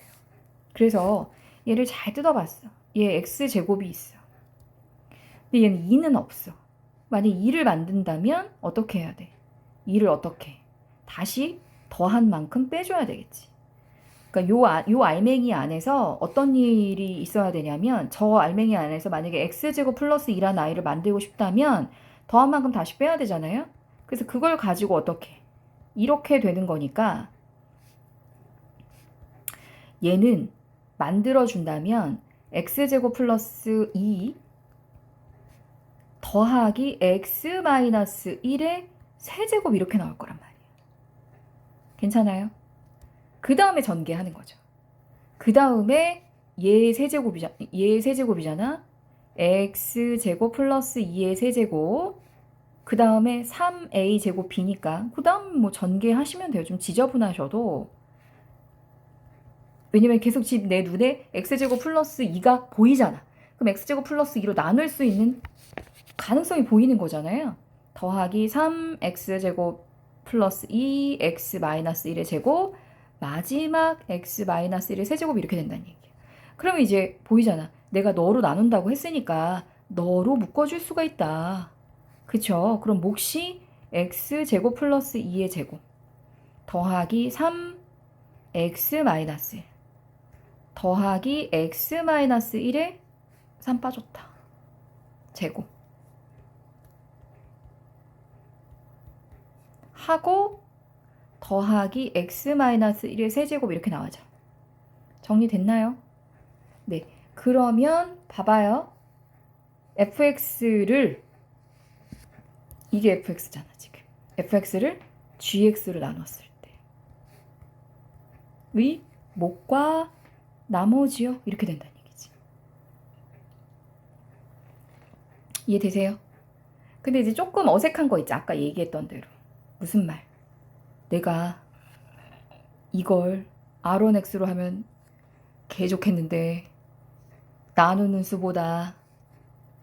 그래서 얘를 잘 뜯어봤어. 얘 x제곱이 있어. 근데 얘는 2는 없어. 만약 2를 만든다면 어떻게 해야 돼? 2를 어떻게 해? 다시 더한 만큼 빼줘야 되겠지. 그러니까 요 알맹이 안에서 어떤 일이 있어야 되냐면 저 알맹이 안에서 만약에 x제곱 플러스 2라는 아이를 만들고 싶다면 더한 만큼 다시 빼야 되잖아요. 그래서 그걸 가지고 어떻게 이렇게 되는 거니까 얘는 만들어준다면 x제곱 플러스 2 더하기 x 마이너스 1의 세제곱 이렇게 나올 거란 말이에요. 괜찮아요? 그 다음에 전개하는 거죠. 그 다음에 얘 세제곱이잖아. x제곱 플러스 2의 세제곱. 그 다음에 3a 제곱 b니까 그 다음 뭐 전개하시면 돼요. 좀 지저분하셔도. 왜냐면 계속 지금 내 눈에 x제곱 플러스 2가 보이잖아. 그럼 x제곱 플러스 2로 나눌 수 있는 가능성이 보이는 거잖아요. 더하기 3x제곱 플러스 2x 마이너스 1의 제곱 마지막 x 마이너스 1의 세제곱 이렇게 된다는 얘기예요. 그러면 이제 보이잖아. 내가 너로 나눈다고 했으니까 너로 묶어줄 수가 있다. 그쵸? 그럼 몫이 x제곱 플러스 2의 제곱 더하기 3x 마이너스 1 더하기 x 마이너스 1에 3 빠졌다. 제곱 하고 더하기 x 마이너스 1의 세제곱 이렇게 나와죠. 정리됐나요? 네. 그러면 봐봐요. fx를 이게 fx잖아 지금. fx를 gx로 나눴을 때의 몫과 나머지요 이렇게 된다는 얘기지. 이해되세요? 근데 이제 조금 어색한 거 있지. 아까 얘기했던 대로. 무슨 말? 내가 이걸 R1X로 하면 개 좋겠는데 나누는 수보다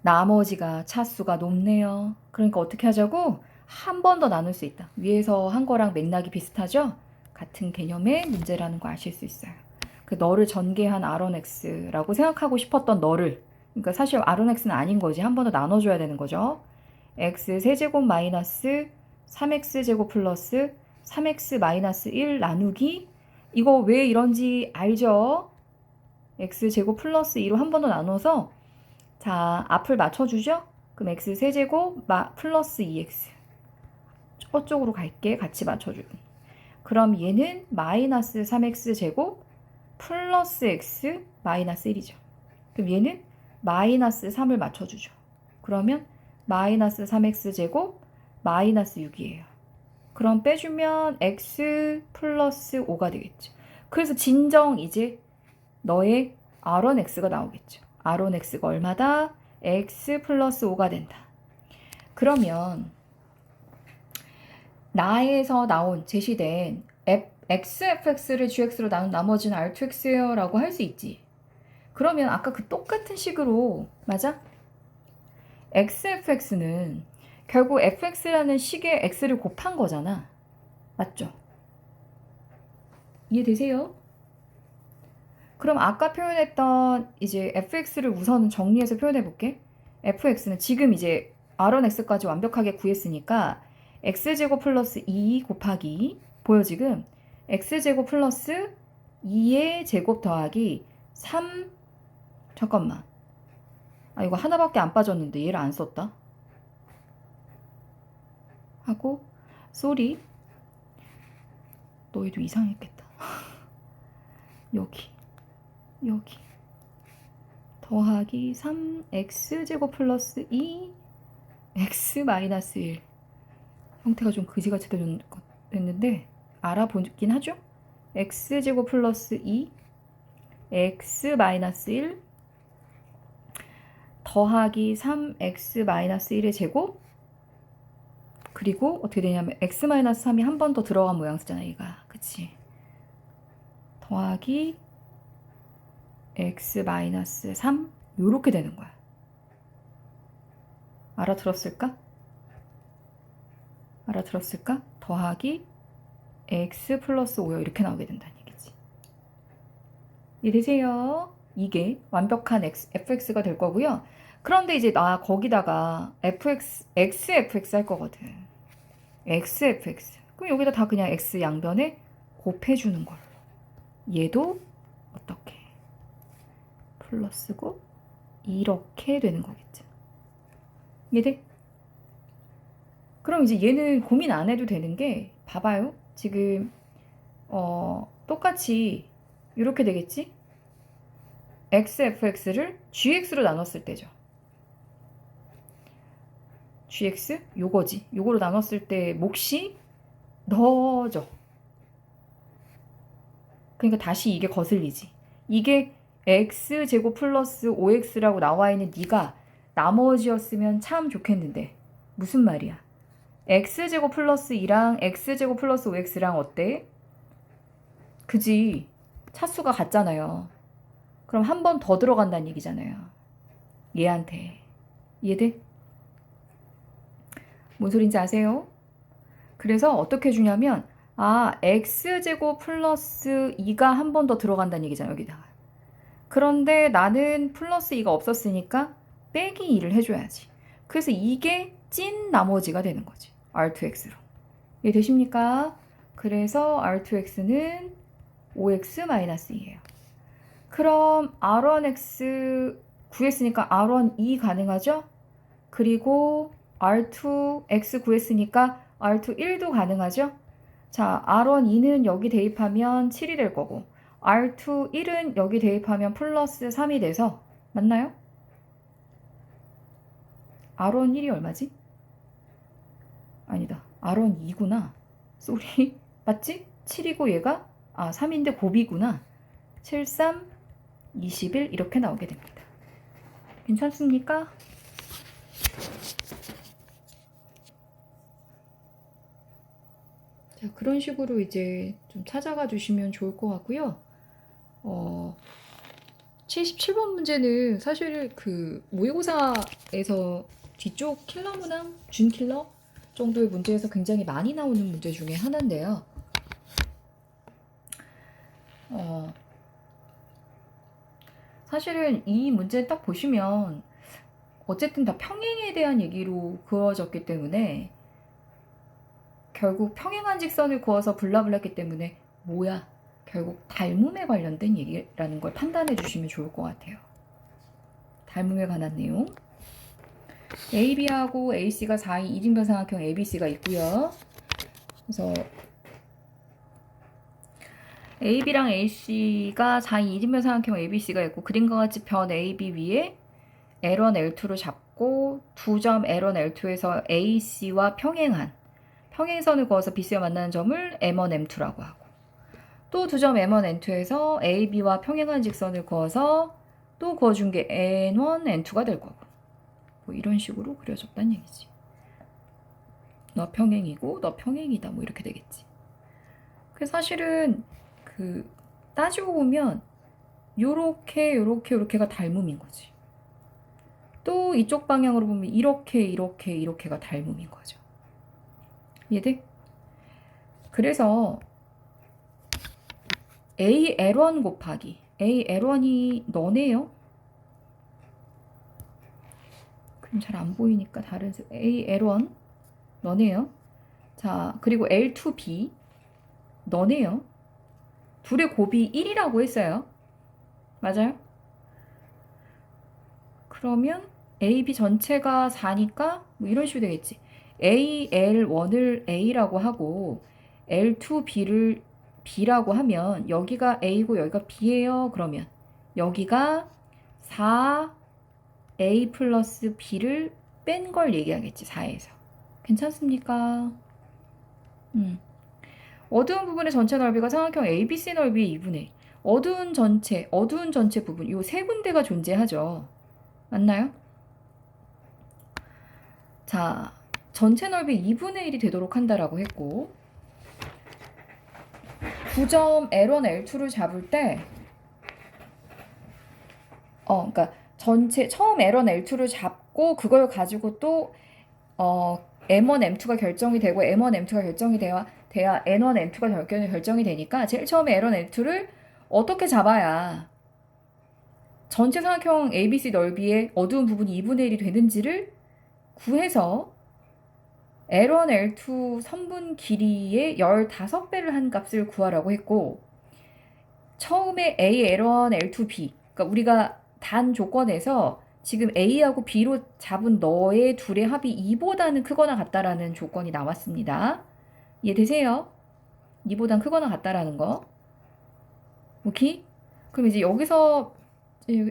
나머지가 차수가 높네요. 그러니까 어떻게 하자고? 한 번 더 나눌 수 있다. 위에서 한 거랑 맥락이 비슷하죠? 같은 개념의 문제라는 거 아실 수 있어요. 그 너를 전개한 R1X라고 생각하고 싶었던 너를, 그러니까 사실 R1X는 아닌 거지. 한 번 더 나눠줘야 되는 거죠. x 세제곱 마이너스 3x제곱 플러스 3x 마이너스 1 나누기, 이거 왜 이런지 알죠? x제곱 플러스 2로 한 번 더 나눠서 자 앞을 맞춰주죠? 그럼 x 세제곱 플러스 2x 저쪽으로 갈게. 같이 맞춰주고. 그럼 얘는 마이너스 3x제곱 플러스 x 마이너스 1이죠. 그럼 얘는 마이너스 3을 맞춰주죠. 그러면 마이너스 3x제곱 마이너스 6이에요. 그럼 빼주면 x 플러스 5가 되겠죠. 그래서 진정 이제 너의 R1X가 나오겠죠. R1X가 얼마다? x 플러스 5가 된다. 그러면 나에서 나온 제시된 XFX를 GX로 나눈 나머지는 R2X예요 라고 할 수 있지. 그러면 아까 그 똑같은 식으로 맞아? XFX는 결국 fx라는 식의 x를 곱한 거잖아. 맞죠? 이해되세요? 그럼 아까 표현했던 이제 fx를 우선 정리해서 표현해 볼게. fx는 지금 이제 R1x까지 완벽하게 구했으니까 x제곱 플러스 2 곱하기 보여 지금? x제곱 플러스 2의 제곱 더하기 3 잠깐만. 아 이거 하나밖에 안 빠졌는데 얘를 안 썼다. 하고 쏘리 너희도 이상했겠다. 여기 더하기 3x제곱 플러스 2 x 마이너스 1 형태가 좀 그지같이 됐는데 알아보긴 하죠? x제곱 플러스 2 x 마이너스 1 더하기 3x 마이너스 1의 제곱 그리고 어떻게 되냐면 x 마이너스 3이 한 번 더 들어간 모양새잖아 얘가. 그치? 더하기 x 마이너스 3 요렇게 되는 거야. 알아들었을까? 더하기 x 플러스 5요 이렇게 나오게 된다는 얘기지. 이해되세요? 이게 완벽한 fx가 될 거고요. 그런데 이제 나 거기다가 xfx 할 거거든. xfx. 그럼 여기다 다 그냥 x 양변에 곱해주는 걸로. 얘도 어떻게? 플러스고 이렇게 되는 거겠죠. 이해돼? 그럼 이제 얘는 고민 안 해도 되는 게 봐봐요. 지금 똑같이 이렇게 되겠지? xfx를 gx로 나눴을 때죠. gx? 요거지. 요거로 나눴을 때 몫이 너죠. 그러니까 다시 이게 거슬리지. 이게 x제곱 플러스 5x라고 나와 있는 네가 나머지였으면 참 좋겠는데 무슨 말이야? x제곱 플러스 2랑 x제곱 플러스 5x랑 어때? 그지? 차수가 같잖아요. 그럼 한 번 더 들어간다는 얘기잖아요. 얘한테. 이해돼? 뭔 소린지 아세요? 그래서 어떻게 주냐면 x제곱 플러스 2가 한 번 더 들어간다는 얘기잖아요. 여기다가. 그런데 나는 플러스 2가 없었으니까 빼기 2를 해줘야지. 그래서 이게 찐 나머지가 되는 거지. R2X로. 이해되십니까? 그래서 R2X는 5X-2예요. 그럼 R1X 구했으니까 R1 2 가능하죠? 그리고 R2X 구했으니까 R2 1도 가능하죠? 자, R1 2는 여기 대입하면 7이 될 거고 R2 1은 여기 대입하면 플러스 3이 돼서 맞나요? R1 1이 얼마지? 아니다. R1 2구나. 쏘리. 맞지? 7이고 얘가 3인데 곱이구나. 7, 3, 21 이렇게 나오게 됩니다. 괜찮습니까? 자, 그런 식으로 이제 좀 찾아가 주시면 좋을 것 같고요. 77번 문제는 사실 그 모의고사에서 뒤쪽 킬러 문항, 준 킬러 정도의 문제에서 굉장히 많이 나오는 문제 중에 하나인데요. 사실은 이 문제 딱 보시면 어쨌든 다 평행에 대한 얘기로 그어졌기 때문에 결국 평행한 직선을 그어서 블라블라 했기 때문에 뭐야? 결국 닮음에 관련된 얘기라는 걸 판단해 주시면 좋을 것 같아요. 닮음에 관한 내용. AB하고 AC가 4인 1인분 삼각형 ABC가 있고요. 그래서 AB랑 AC가 4인 1인분 삼각형 ABC가 있고 그림과 같이 변 AB 위에 L1, L2로 잡고 두 점 L1, L2에서 AC와 평행한 평행선을 그어서 BC와 만나는 점을 M1, M2라고 하고 또 두 점 M1, N2에서 AB와 평행한 직선을 그어서 또 그어준 게 N1, N2가 될 거고 뭐 이런 식으로 그려졌다는 얘기지. 너 평행이고 너 평행이다 뭐 이렇게 되겠지. 그래서 사실은 그 따지고 보면 요렇게가 닮음인 거지. 또 이쪽 방향으로 보면 이렇게가 닮음인 거죠. 이해돼? 그래서 AL1 곱하기 AL1이 너네요? 그럼 잘 안 보이니까 다른 AL1 너네요? 자, 그리고 L2B 너네요? 둘의 곱이 1이라고 했어요. 맞아요? 그러면 AB 전체가 4니까 뭐 이런 식으로 되겠지. AL1을 A라고 하고 L2B를 B라고 하면 여기가 A고 여기가 B예요. 그러면 여기가 4A 플러스 B를 뺀 걸 얘기하겠지. 4에서. 괜찮습니까? 어두운 부분의 전체 넓이가 삼각형 ABC 넓이의 2분의 어두운 전체 부분 이 세 군데가 존재하죠. 맞나요? 자, 전체 넓이 2분의 1이 되도록 한다라고 했고 9점 L1, L2를 잡을 때 그러니까 전체 처음 L1, L2를 잡고 그걸 가지고 또 M1, M2가 결정이 되고 M1, M2가 결정이 돼야 N1, N2가 결정이 되니까 제일 처음에 L1, L2를 어떻게 잡아야 전체 삼각형 ABC 넓이의 어두운 부분이 2분의 1이 되는지를 구해서 L1, L2 선분 길이의 15배를 한 값을 구하라고 했고, 처음에 A, L1, L2, B, 그러니까 우리가 단 조건에서 지금 A하고 B로 잡은 너의 둘의 합이 2보다는 크거나 같다라는 조건이 나왔습니다. 이해되세요? 2보단 크거나 같다라는 거. 오케이? 그럼 이제 여기서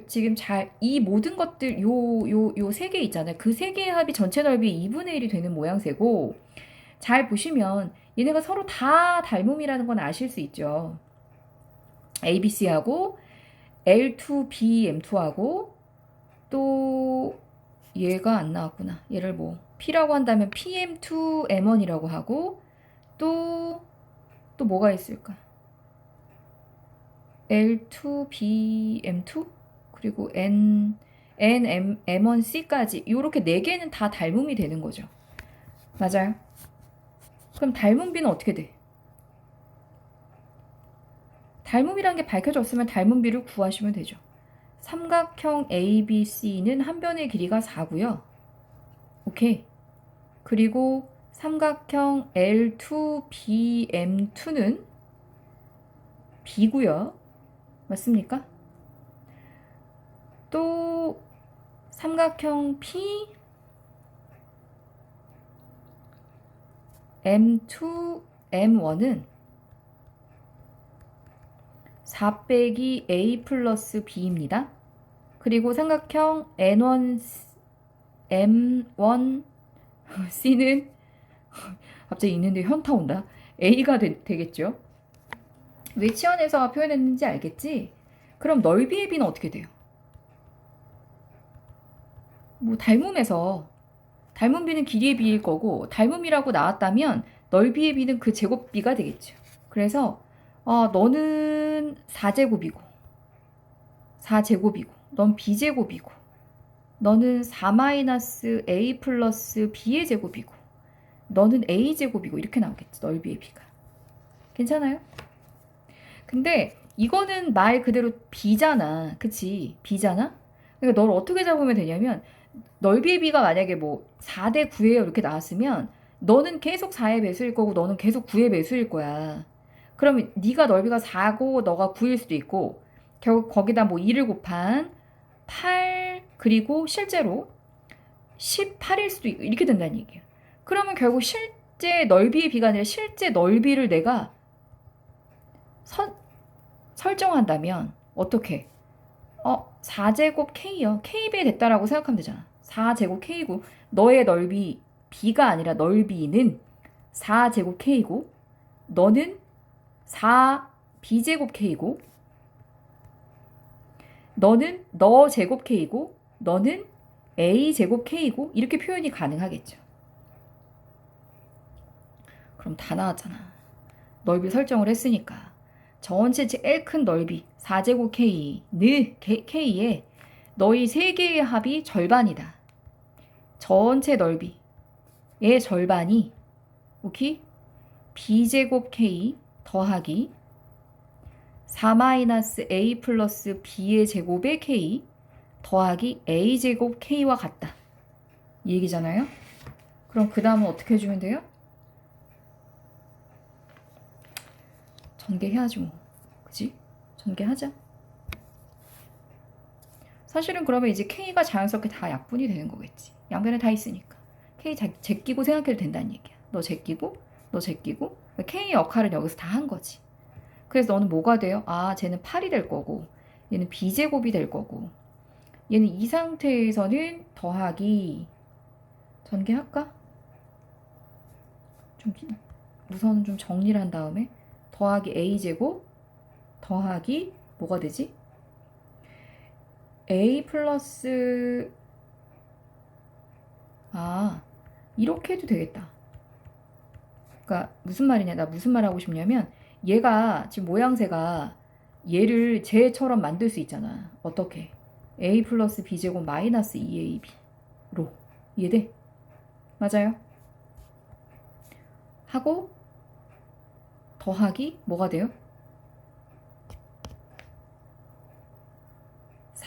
지금 이 모든 것들, 요 세 개 있잖아요. 그 세 개의 합이 전체 넓이 2분의 1이 되는 모양새고, 잘 보시면 얘네가 서로 다 닮음이라는 건 아실 수 있죠. ABC하고 L2B, M2하고 또 얘가 안 나왔구나. 얘를 뭐 P라고 한다면 PM2, M1이라고 하고 또 뭐가 있을까? L2B, M2 그리고 M1C까지 이렇게 네 개는 다 닮음이 되는 거죠. 맞아요. 그럼 닮음비는 어떻게 돼? 닮음이란 게 밝혀졌으면 닮음비를 구하시면 되죠. 삼각형 ABC는 한 변의 길이가 4고요. 오케이. 그리고 삼각형 L2BM2는 B고요. 맞습니까? 또 삼각형 PM2, M1은 4 빼기 A 플러스 B입니다. 그리고 삼각형 N1, M1, C는 갑자기 있는데 현타 온다. A가 되겠죠. 왜 치환해서 표현했는지 알겠지? 그럼 넓이의 B는 어떻게 돼요? 뭐 닮음에서 닮은 B는 길이의 B일 거고 닮음이라고 나왔다면 넓이의 B는 그 제곱 B가 되겠죠. 그래서 너는 4제곱이고 4제곱이고 넌 B제곱이고 너는 4-A 플러스 B의 제곱이고 너는 A제곱이고 이렇게 나오겠지. 넓이의 B가. 괜찮아요? 근데 이거는 말 그대로 B잖아. 그치? B잖아? 그러니까 널 어떻게 잡으면 되냐면 넓이의 B가 만약에 뭐 4대 9예요 이렇게 나왔으면 너는 계속 4의 배수일 거고 너는 계속 9의 배수일 거야. 그러면 네가 넓이가 4고 너가 9일 수도 있고 결국 거기다 뭐 2를 곱한 8 그리고 실제로 18일 수도 있고 이렇게 된다는 얘기야. 그러면 결국 실제 넓이의 B가 아니라 실제 넓이를 내가 설정한다면 어떻게? 4제곱 K요. K배 됐다라고 생각하면 되잖아. 4제곱 K고 너의 넓이 B가 아니라 넓이는 4제곱 K고 너는 4B제곱 K고 너는 너 제곱 K고 너는 A제곱 K고 이렇게 표현이 가능하겠죠. 그럼 다 나왔잖아. 넓이 설정을 했으니까. 전체 제일 큰 넓이 4제곱 K의 너희 세 개의 합이 절반이다. 전체 넓이의 절반이 오케이? B제곱 K 더하기 4-A 플러스 B의 제곱의 K 더하기 A제곱 K와 같다. 이 얘기잖아요? 그럼 그 다음은 어떻게 해주면 돼요? 전개해야지 뭐. 그지? 전개하자. 사실은 그러면 이제 K가 자연스럽게 다 약분이 되는 거겠지. 양변에 다 있으니까. K 제끼고 생각해도 된다는 얘기야. 너 제끼고, 너 제끼고. K 역할은 여기서 다 한 거지. 그래서 너는 뭐가 돼요? 쟤는 8이 될 거고, 얘는 B제곱이 될 거고, 얘는 이 상태에서는 더하기, 전개할까? 우선 좀 정리를 한 다음에, 더하기 A제곱, 더하기, 뭐가 되지? A 플러스, 이렇게 해도 되겠다. 그러니까 무슨 말이냐, 나 무슨 말 하고 싶냐면, 얘가 지금 모양새가 얘를 쟤처럼 만들 수 있잖아. 어떻게? A 플러스 B제곱 마이너스 2AB로 이해돼? 맞아요? 하고 더하기 뭐가 돼요?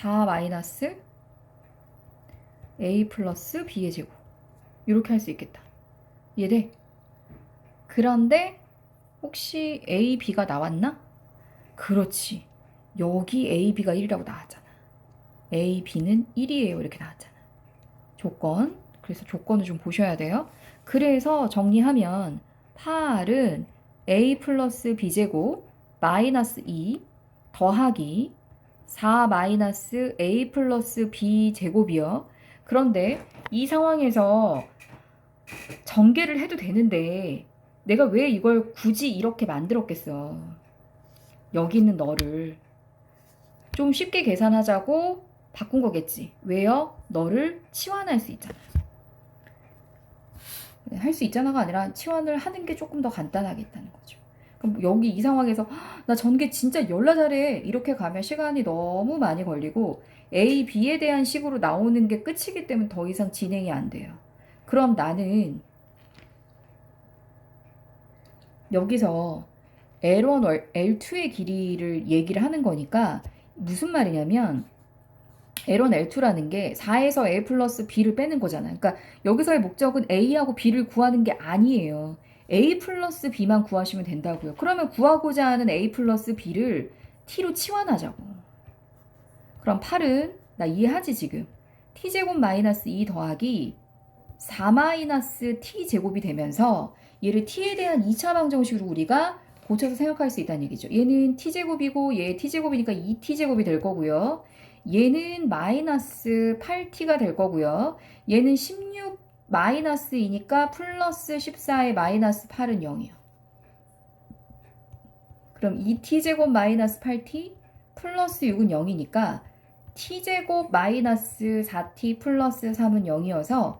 4 마이너스 a 플러스 b의 제곱. 이렇게 할 수 있겠다. 이해돼? 그런데 혹시 a, b가 나왔나? 그렇지. 여기 a, b가 1이라고 나왔잖아. a, b는 1이에요. 이렇게 나왔잖아. 조건. 그래서 조건을 좀 보셔야 돼요. 그래서 정리하면 8은 a 플러스 b제곱 마이너스 2 더하기 4 마이너스 a 플러스 b제곱이요. 그런데 이 상황에서 전개를 해도 되는데 내가 왜 이걸 굳이 이렇게 만들었겠어. 여기 있는 너를 좀 쉽게 계산하자고 바꾼 거겠지. 왜요? 너를 치환할 수 있잖아. 할 수 있잖아가 아니라 치환을 하는 게 조금 더 간단하겠다는 거죠. 그럼 여기 이 상황에서 나 전개 진짜 열나 잘해 이렇게 가면 시간이 너무 많이 걸리고 A, B에 대한 식으로 나오는 게 끝이기 때문에 더 이상 진행이 안 돼요. 그럼 나는 여기서 L1, L2의 길이를 얘기를 하는 거니까 무슨 말이냐면 L1, L2라는 게 4에서 A 플러스 B를 빼는 거잖아요. 그러니까 여기서의 목적은 A하고 B를 구하는 게 아니에요. A 플러스 B만 구하시면 된다고요. 그러면 구하고자 하는 A 플러스 B를 T로 치환하자고. 그럼 8은 나 이해하지 지금. T제곱 마이너스 2 더하기 4 마이너스 T제곱이 되면서 얘를 T에 대한 2차 방정식으로 우리가 고쳐서 생각할 수 있다는 얘기죠. 얘는 T제곱이고 얘 T제곱이니까 2T제곱이 될 거고요. 얘는 마이너스 8T가 될 거고요. 얘는 16 마이너스 2니까 플러스 14의 마이너스 8은 0이요. 그럼 2T제곱 마이너스 8T 플러스 6은 0이니까 T제곱 마이너스 4T 플러스 3은 0이어서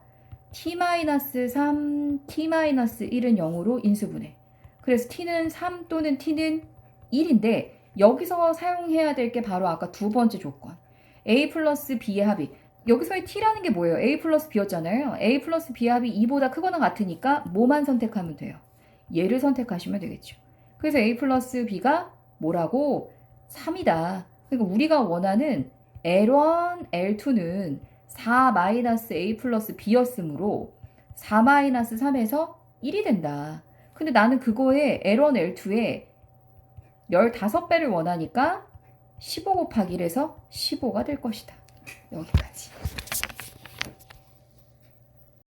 T 마이너스 3, T 마이너스 1은 0으로 인수분해. 그래서 T는 3 또는 T는 1인데 여기서 사용해야 될 게 바로 아까 두 번째 조건. A 플러스 B의 합이. 여기서의 T라는 게 뭐예요? A 플러스 B였잖아요. A 플러스 B의 합이 2보다 크거나 같으니까 뭐만 선택하면 돼요? 얘를 선택하시면 되겠죠. 그래서 A 플러스 B가 뭐라고? 3이다. 그러니까 우리가 원하는 L1, L2는 4 마이너스 A 플러스 B였으므로 4 마이너스 3에서 1이 된다. 근데 나는 그거에 L1, L2에 15배를 원하니까 15 곱하기 1에서 15가 될 것이다. 여기까지.